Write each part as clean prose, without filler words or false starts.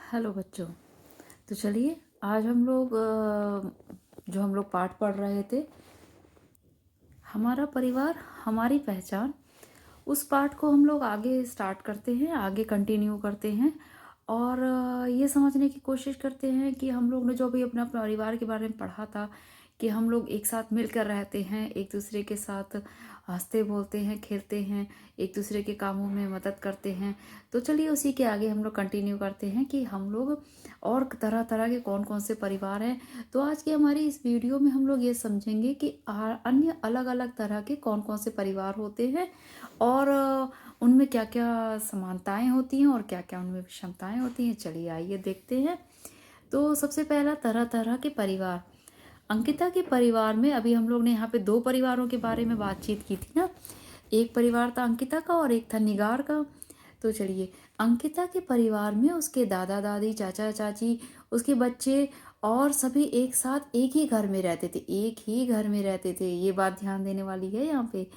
Hello बच्चों। तो चलिए आज हम लोग जो हम लोग पाठ पढ़ रहे थे, हमारा परिवार हमारी पहचान, उस पाठ को हम लोग आगे स्टार्ट करते हैं, आगे कंटिन्यू करते हैं। और ये समझने की कोशिश करते हैं कि हम लोग ने जो भी अपना परिवार के बारे में पढ़ा था कि हम लोग एक साथ मिलकर रहते हैं, एक दूसरे के साथ हंसते बोलते हैं, खेलते हैं, एक दूसरे के कामों में मदद करते हैं। तो चलिए उसी के आगे हम लोग कंटिन्यू करते हैं कि हम लोग और तरह तरह के कौन कौन से परिवार हैं। तो आज की हमारी इस वीडियो में हम लोग ये समझेंगे कि अन्य अलग अलग तरह के कौन कौन से परिवार होते हैं और उनमें क्या क्या समानताएं होती हैं और क्या क्या उनमें विषमताएं होती हैं। चलिए आइए देखते हैं। तो सबसे पहला तरह तरह के परिवार। अंकिता के परिवार में अभी हम लोग ने यहाँ पे दो परिवारों के बारे में बातचीत की थी ना। एक परिवार था अंकिता का और एक था निगार का। तो चलिए, अंकिता के परिवार में उसके दादा दादी, चाचा चाची, उसके बच्चे और सभी एक साथ एक ही घर में रहते थे। एक ही घर में रहते थे, ये बात ध्यान देने वाली है यहाँ पे।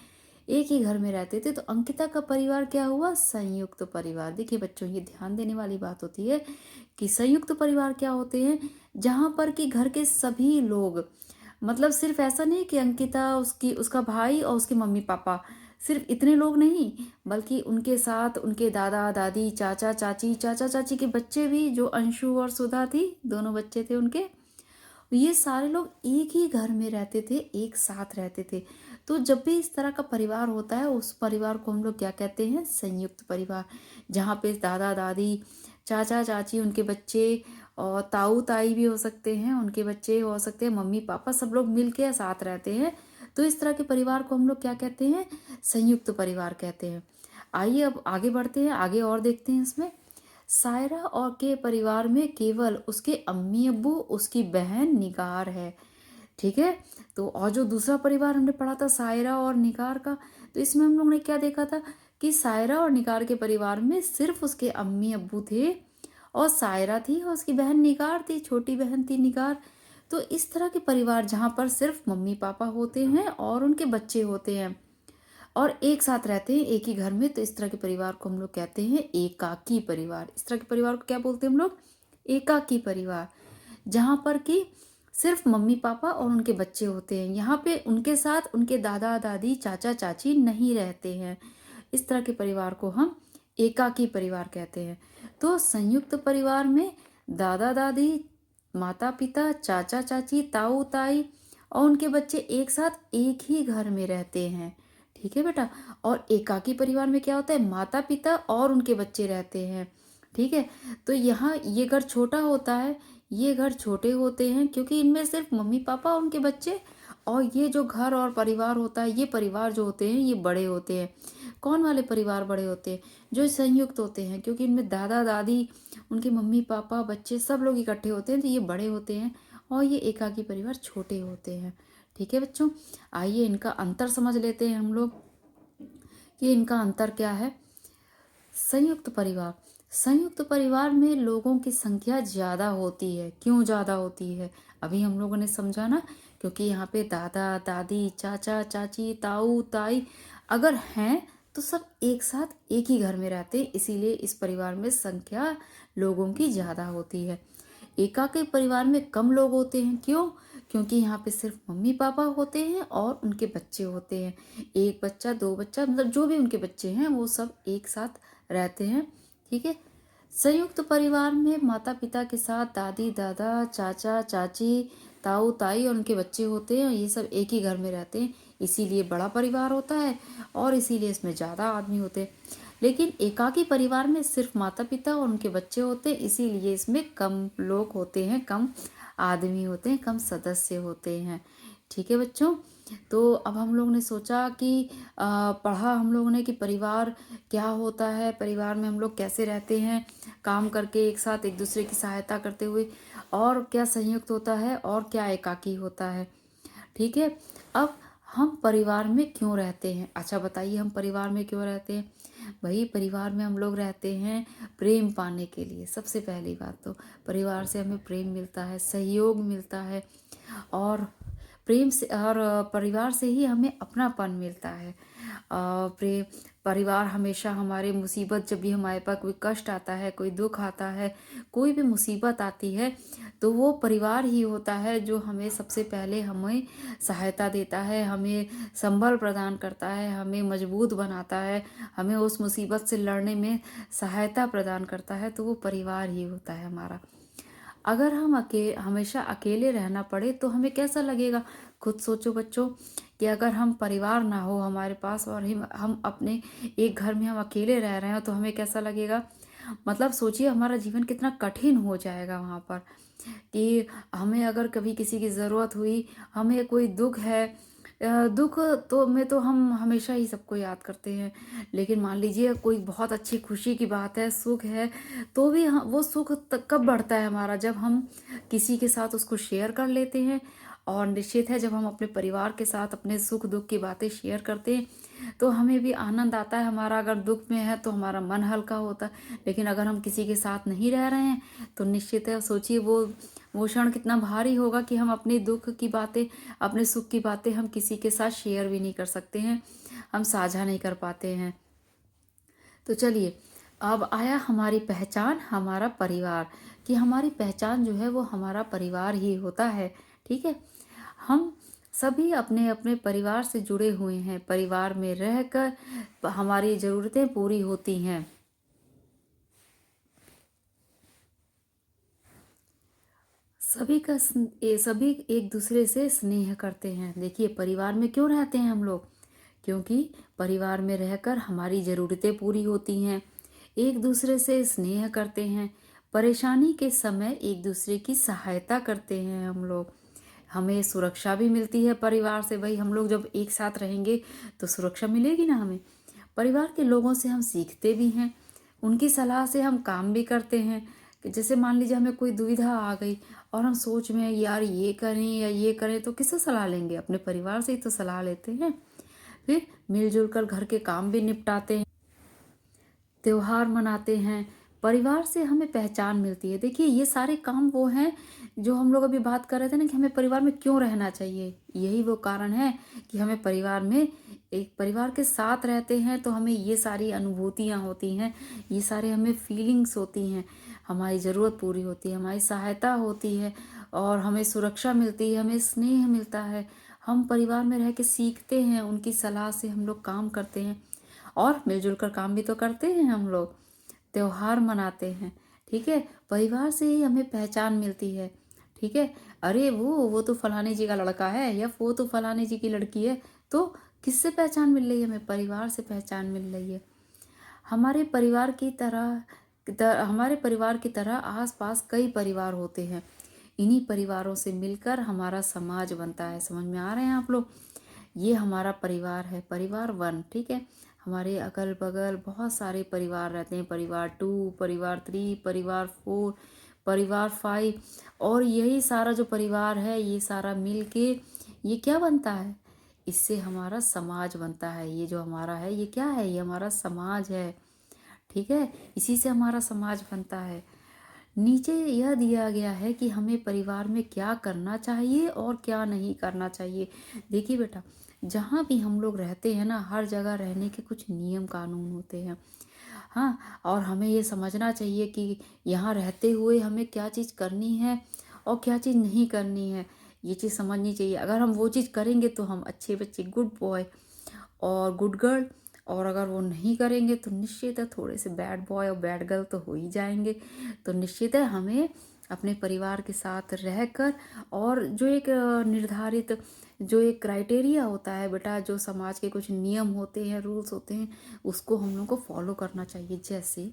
एक ही घर में रहते थे। तो अंकिता का परिवार क्या हुआ? संयुक्त परिवार। देखिए बच्चों, ये ध्यान देने वाली बात होती है कि संयुक्त परिवार क्या होते हैं, जहाँ पर कि घर के सभी लोग, मतलब सिर्फ ऐसा नहीं कि अंकिता, उसकी उसका भाई और उसके मम्मी पापा, सिर्फ इतने लोग नहीं, बल्कि उनके साथ उनके दादा दादी, चाचा चाची, चाचा चाची के बच्चे भी, जो अंशु और सुधा थी, दोनों बच्चे थे उनके। ये सारे लोग एक ही घर में रहते थे, एक साथ रहते थे। तो जब भी इस तरह का परिवार होता है, उस परिवार को हम लोग क्या कहते हैं? संयुक्त परिवार। जहाँ पे दादा दादी, चाचा चाची, उनके बच्चे और ताऊ ताई भी हो सकते हैं, उनके बच्चे हो सकते हैं, मम्मी पापा, सब लोग मिलके साथ रहते हैं। तो इस तरह के परिवार को हम लोग क्या कहते हैं? संयुक्त परिवार कहते हैं। आइए अब आगे बढ़ते हैं, आगे और देखते हैं इसमें। सायरा और के परिवार में केवल उसके अम्मी अब्बू, उसकी बहन निगार है। ठीक है। तो और जो दूसरा परिवार हमने पढ़ा था सायरा और निगार का, तो इसमें हम लोग ने क्या देखा था कि सायरा और निगार के परिवार में सिर्फ उसके अम्मी अब्बू थे और सायरा थी और उसकी बहन निगार थी, छोटी बहन थी निगार। तो इस तरह के परिवार जहाँ पर सिर्फ मम्मी पापा होते हैं और उनके बच्चे होते हैं और एक साथ रहते हैं एक ही घर में, तो इस तरह के परिवार को हम लोग कहते हैं एकाकी परिवार। इस तरह के परिवार को क्या बोलते हैं हम लोग? एकाकी परिवार। जहाँ पर कि सिर्फ मम्मी पापा और उनके बच्चे होते हैं, यहाँ पे उनके साथ उनके दादा दादी, चाचा चाची नहीं रहते हैं। इस तरह के परिवार को हम एकाकी परिवार कहते हैं। तो संयुक्त परिवार में दादा दादी, माता पिता, चाचा चाची, ताऊ ताई और उनके बच्चे एक साथ एक ही घर में रहते हैं। ठीक है बेटा। और एकाकी परिवार में क्या होता है? माता पिता और उनके बच्चे रहते हैं। ठीक है। तो यहाँ ये घर छोटा होता है, ये घर छोटे होते हैं क्योंकि इनमें सिर्फ मम्मी पापा और उनके बच्चे, और ये जो घर और परिवार होता है, ये परिवार जो होते हैं ये बड़े होते हैं। कौन वाले परिवार बड़े होते हैं? जो संयुक्त होते हैं, क्योंकि इनमें दादा दादी, उनके मम्मी पापा, बच्चे सब लोग इकट्ठे होते हैं, तो ये बड़े होते हैं और ये एकाकी परिवार छोटे होते हैं। ठीक है बच्चों। आइए इनका अंतर समझ लेते हैं हम लोग कि इनका अंतर क्या है। संयुक्त परिवार। संयुक्त परिवार में लोगों की संख्या ज़्यादा होती है। क्यों ज़्यादा होती है? अभी हम लोगों ने समझा ना, क्योंकि यहाँ पे दादा दादी, चाचा चाची, ताऊ ताई अगर हैं तो सब एक साथ एक ही घर में रहते हैं, इसीलिए इस परिवार में संख्या लोगों की ज़्यादा होती है। एकाकी परिवार में कम लोग होते हैं। क्यों? क्योंकि यहाँ पे सिर्फ मम्मी पापा होते हैं और उनके बच्चे होते हैं। एक बच्चा, दो बच्चा, मतलब जो भी उनके बच्चे हैं वो सब एक साथ रहते हैं। ठीक है। संयुक्त परिवार में माता पिता के साथ दादी दादा, चाचा चाची, ताऊ ताई और उनके बच्चे होते हैं, ये सब एक ही घर में रहते हैं, इसीलिए बड़ा परिवार होता है और इसीलिए इसमें ज़्यादा आदमी होते हैं। लेकिन एकाकी परिवार में सिर्फ माता पिता और उनके बच्चे होते हैं, इसीलिए इसमें कम लोग होते हैं, कम आदमी होते हैं, कम सदस्य होते हैं। ठीक है बच्चों। तो अब हम लोग ने सोचा कि पढ़ा हम लोगों ने कि परिवार क्या होता है, परिवार में हम लोग कैसे रहते हैं काम करके एक साथ एक दूसरे की सहायता करते हुए, और क्या संयुक्त होता है और क्या एकाकी होता है। ठीक है। अब हम परिवार में क्यों रहते हैं? अच्छा बताइए, हम परिवार में क्यों रहते हैं? भाई परिवार में हम लोग रहते हैं प्रेम पाने के लिए। सबसे पहली बात तो परिवार से हमें प्रेम मिलता है, सहयोग मिलता है, और प्रेम से और परिवार से ही हमें अपनापन मिलता है। प्रेम परिवार हमेशा हमारे मुसीबत, जब भी हमारे पास कोई कष्ट आता है, कोई दुख आता है, कोई भी मुसीबत आती है, तो वो परिवार ही होता है जो हमें सबसे पहले हमें सहायता देता है, हमें संबल प्रदान करता है, हमें मजबूत बनाता है, हमें उस मुसीबत से लड़ने में सहायता प्रदान करता है। तो वो परिवार ही होता है हमारा। अगर हम हमेशा अकेले रहना पड़े तो हमें कैसा लगेगा? खुद सोचो बच्चों, कि अगर हम परिवार ना हो हमारे पास और हम अपने एक घर में हम अकेले रह रहे हैं तो हमें कैसा लगेगा? मतलब सोचिए हमारा जीवन कितना कठिन हो जाएगा वहाँ पर, कि हमें अगर कभी किसी की ज़रूरत हुई, हमें कोई दुख है, दुख तो में तो हम हमेशा ही सबको याद करते हैं, लेकिन मान लीजिए कोई बहुत अच्छी खुशी की बात है, सुख है, तो भी वो सुख कब बढ़ता है हमारा? जब हम किसी के साथ उसको शेयर कर लेते हैं। और निश्चित है जब हम अपने परिवार के साथ अपने सुख दुख की बातें शेयर करते हैं तो हमें भी आनंद आता है। हमारा अगर दुख में है तो हमारा मन हल्का होता है, लेकिन अगर हम किसी के साथ नहीं रह रहे हैं तो निश्चित है, सोचिए वो क्षण कितना भारी होगा कि हम अपने दुख की बातें, अपने सुख की बातें हम किसी के साथ शेयर भी नहीं कर सकते हैं, हम साझा नहीं कर पाते हैं। तो चलिए, अब आया हमारी पहचान, हमारा परिवार, कि हमारी पहचान जो है वो हमारा परिवार ही होता है। ठीक है, हम सभी अपने अपने परिवार से जुड़े हुए हैं, परिवार में रहकर हमारी ज़रूरतें पूरी होती हैं। सभी एक दूसरे से स्नेह करते हैं। देखिए परिवार में क्यों रहते हैं हम लोग? क्योंकि परिवार में रहकर हमारी ज़रूरतें पूरी होती हैं, एक दूसरे से स्नेह करते हैं, परेशानी के समय एक दूसरे की सहायता करते हैं हम लोग। हमें सुरक्षा भी मिलती है परिवार से, भाई हम लोग जब एक साथ रहेंगे तो सुरक्षा मिलेगी ना हमें। परिवार के लोगों से हम सीखते भी हैं, उनकी सलाह से हम काम भी करते हैं। कि जैसे मान लीजिए हमें कोई दुविधा आ गई और हम सोच में हैं, यार ये करें या ये करें, तो किससे सलाह लेंगे? अपने परिवार से ही तो सलाह लेते हैं। फिर मिलजुल कर घर के काम भी निपटाते हैं, त्योहार मनाते हैं, परिवार से हमें पहचान मिलती है। देखिए ये सारे काम वो हैं जो हम लोग अभी बात कर रहे थे ना, कि हमें परिवार में क्यों रहना चाहिए। यही वो कारण है कि हमें परिवार में, एक परिवार के साथ रहते हैं तो हमें ये सारी अनुभूतियाँ होती हैं, ये सारे हमें फीलिंग्स होती हैं, हमारी ज़रूरत पूरी होती है, हमारी सहायता होती है, और हमें सुरक्षा मिलती है, हमें स्नेह मिलता है। हम परिवार में रह के सीखते हैं, उनकी सलाह से हम लोग काम करते हैं, और मिलजुल कर काम भी तो करते हैं हम लोग, त्योहार मनाते हैं। ठीक है, परिवार से ही हमें पहचान मिलती है। ठीक है, अरे वो तो फलाने जी का लड़का है, या वो तो फलाने जी की लड़की है, तो किससे पहचान मिल रही है? हमें परिवार से पहचान मिल रही है। हमारे परिवार की तरह हमारे परिवार की तरह आसपास कई परिवार होते हैं, इन्हीं परिवारों से मिलकर हमारा समाज बनता है। समझ में आ रहे हैं आप लोग? ये हमारा परिवार है, परिवार वन। ठीक है, हमारे अगल बगल बहुत सारे परिवार रहते हैं, परिवार टू, परिवार थ्री, परिवार फोर, परिवार फाइव, और यही सारा जो परिवार है ये सारा मिल के ये क्या बनता है? इससे हमारा समाज बनता है। ये जो हमारा है ये क्या है? ये हमारा समाज है। ठीक है, इसी से हमारा समाज बनता है। नीचे यह दिया गया है कि हमें परिवार में क्या करना चाहिए और क्या नहीं करना चाहिए। देखिए बेटा, जहाँ भी हम लोग रहते हैं ना, हर जगह रहने के कुछ नियम कानून होते हैं। हाँ, और हमें ये समझना चाहिए कि यहाँ रहते हुए हमें क्या चीज़ करनी है और क्या चीज़ नहीं करनी है, ये चीज़ समझनी चाहिए। अगर हम वो चीज़ करेंगे तो हम अच्छे बच्चे, गुड बॉय और गुड गर्ल, और अगर वो नहीं करेंगे तो निश्चित है थोड़े से बैड बॉय और बैड गर्ल तो हो ही जाएंगे। तो निश्चित है हमें अपने परिवार के साथ रहकर, और जो एक निर्धारित जो एक क्राइटेरिया होता है बेटा, जो समाज के कुछ नियम होते हैं, रूल्स होते हैं, उसको हम लोग को फॉलो करना चाहिए। जैसे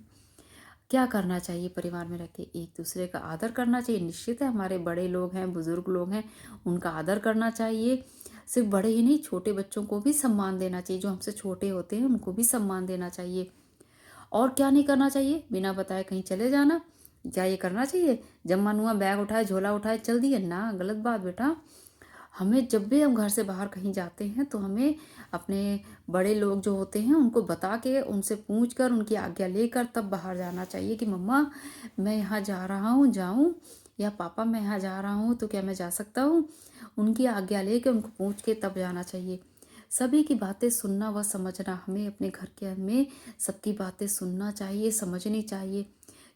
क्या करना चाहिए? परिवार में रह के एक दूसरे का आदर करना चाहिए। निश्चित है हमारे बड़े लोग हैं, बुजुर्ग लोग हैं, उनका आदर करना चाहिए। सिर्फ बड़े ही नहीं, छोटे बच्चों को भी सम्मान देना चाहिए, जो हमसे छोटे होते हैं उनको भी सम्मान देना चाहिए। और क्या नहीं करना चाहिए? बिना बताए कहीं चले जाना, क्या ये करना चाहिए? जब मन हुआ बैग उठाए, झोला उठाए, चल दिए ना, गलत बात बेटा। हमें जब भी हम घर से बाहर कहीं जाते हैं तो हमें अपने बड़े लोग जो होते हैं उनको बता के, उनसे पूछ कर, उनकी आज्ञा लेकर तब बाहर जाना चाहिए, कि मम्मा मैं यहाँ जा रहा हूँ, जाऊँ, या पापा मैं यहाँ जा रहा हूँ तो क्या मैं जा सकता हूँ? उनकी आज्ञा लेके, उनको पूछ के तब जाना चाहिए। सभी की बातें सुनना व समझना, हमें अपने घर के में सबकी बातें सुनना चाहिए, समझनी चाहिए।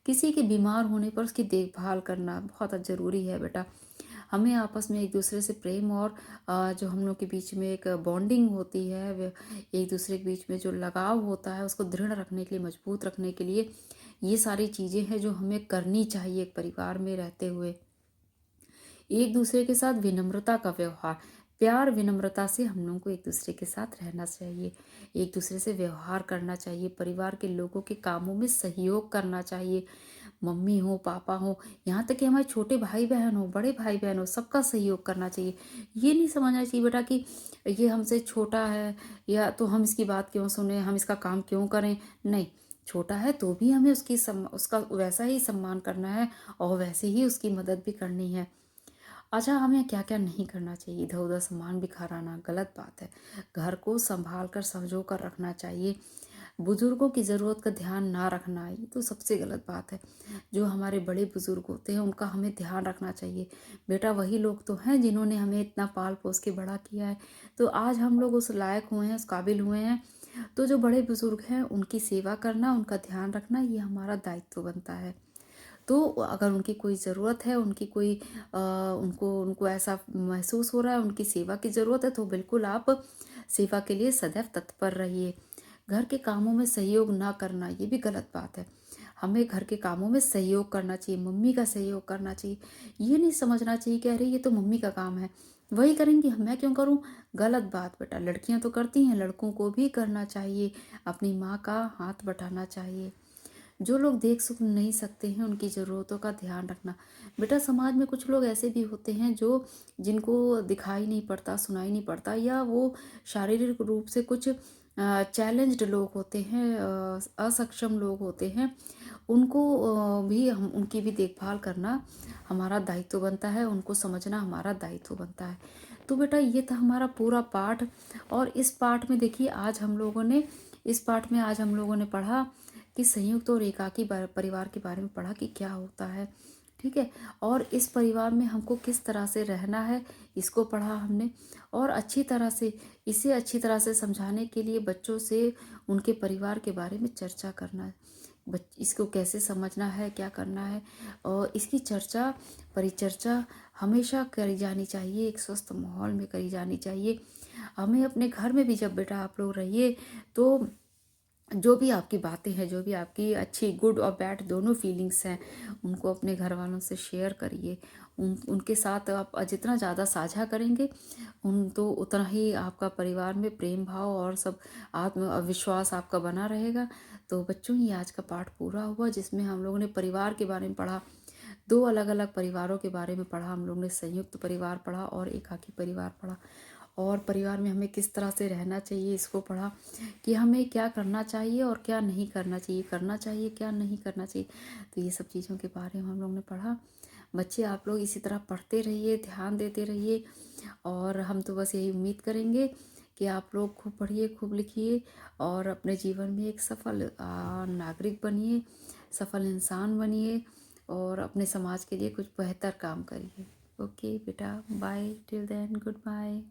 किसी के बीमार होने पर उसकी देखभाल करना बहुत ज़रूरी है बेटा। हमें आपस में एक दूसरे से प्रेम और जो हम लोग के बीच में एक बॉन्डिंग होती है, एक दूसरे के बीच में जो लगाव होता है उसको दृढ़ रखने के लिए, मजबूत रखने के लिए ये सारी चीज़ें हैं जो हमें करनी चाहिए एक परिवार में रहते हुए। एक दूसरे के साथ विनम्रता का व्यवहार, प्यार विनम्रता से हम लोगों को एक दूसरे के साथ रहना चाहिए, एक दूसरे से व्यवहार करना चाहिए, परिवार के लोगों के कामों में सहयोग करना चाहिए। मम्मी हो, पापा हो, यहाँ तक कि हमारे छोटे भाई बहन हो, बड़े भाई बहन हो, सबका सहयोग करना चाहिए। ये नहीं समझना चाहिए बेटा कि ये हमसे छोटा है या तो हम इसकी बात क्यों सुने, हम इसका काम क्यों करें। नहीं, छोटा है तो भी हमें उसका वैसा ही सम्मान करना है और वैसे ही उसकी मदद भी करनी है। अच्छा, हमें क्या क्या नहीं करना चाहिए, इधर उधर सामान बिखराना गलत बात है। घर को संभाल कर संजो कर रखना चाहिए। बुजुर्गों की ज़रूरत का ध्यान ना रखना, ये तो सबसे गलत बात है। जो हमारे बड़े बुजुर्ग होते हैं उनका हमें ध्यान रखना चाहिए। बेटा वही लोग तो हैं जिन्होंने हमें इतना पाल पोस के बड़ा किया है, तो आज हम लोग उस लायक हुए हैं, उस काबिल हुए हैं। तो जो बड़े बुजुर्ग हैं उनकी सेवा करना, उनका ध्यान रखना, ये हमारा दायित्व बनता है। तो अगर उनकी कोई ज़रूरत है, उनकी कोई उनको उनको ऐसा महसूस हो रहा है उनकी सेवा की ज़रूरत है, तो बिल्कुल आप सेवा के लिए सदैव तत्पर रहिए। घर के कामों में सहयोग ना करना, ये भी गलत बात है। हमें घर के कामों में सहयोग करना चाहिए, मम्मी का सहयोग करना चाहिए। ये नहीं समझना चाहिए कि अरे ये तो मम्मी का काम है, वही करेंगी, मैं क्यों करूं। गलत बात बेटा, लड़कियां तो करती हैं, लड़कों को भी करना चाहिए, अपनी माँ का हाथ बटाना चाहिए। जो लोग देख सुन नहीं सकते हैं उनकी ज़रूरतों का ध्यान रखना। बेटा समाज में कुछ लोग ऐसे भी होते हैं जो जिनको दिखाई नहीं पड़ता, सुनाई नहीं पड़ता, या वो शारीरिक रूप से कुछ चैलेंज्ड लोग होते हैं, असक्षम लोग होते हैं। उनको भी हम उनकी भी देखभाल करना हमारा दायित्व बनता है, उनको समझना हमारा दायित्व बनता है। तो बेटा ये था हमारा पूरा पाठ। और इस पाठ में देखिए इस पाठ में आज हम लोगों ने पढ़ा कि संयुक्त और एकाकी परिवार के बारे में पढ़ा कि क्या होता है। ठीक है। और इस परिवार में हमको किस तरह से रहना है, इसको पढ़ा हमने। और इसे अच्छी तरह से समझाने के लिए बच्चों से उनके परिवार के बारे में चर्चा करना है। इसको कैसे समझना है, क्या करना है, और इसकी परिचर्चा हमेशा करी जानी चाहिए, एक स्वस्थ माहौल में करी जानी चाहिए। हमें अपने घर में भी जब बेटा आप लोग रहिए तो जो भी आपकी बातें हैं, जो भी आपकी अच्छी गुड और बैड दोनों फीलिंग्स हैं, उनको अपने घर वालों से शेयर करिए। उनके साथ आप जितना ज़्यादा साझा करेंगे तो उतना ही आपका परिवार में प्रेम भाव और सब आत्मविश्वास आपका बना रहेगा। तो बच्चों, ये आज का पाठ पूरा हुआ जिसमें हम लोगों ने परिवार के बारे में पढ़ा। दो अलग अलग परिवारों के बारे में पढ़ा हम लोग ने, संयुक्त परिवार पढ़ा और एकाकी परिवार पढ़ा। और परिवार में हमें किस तरह से रहना चाहिए इसको पढ़ा, कि हमें क्या करना चाहिए और क्या नहीं करना चाहिए, क्या नहीं करना चाहिए। तो ये सब चीज़ों के बारे में हम लोग ने पढ़ा। बच्चे आप लोग इसी तरह पढ़ते रहिए, ध्यान देते रहिए, और हम तो बस यही उम्मीद करेंगे कि आप लोग खूब पढ़िए, खूब लिखिए और अपने जीवन में एक सफल नागरिक बनिए, सफल इंसान बनिए और अपने समाज के लिए कुछ बेहतर काम करिए। ओके बेटा, bye, till then, good bye.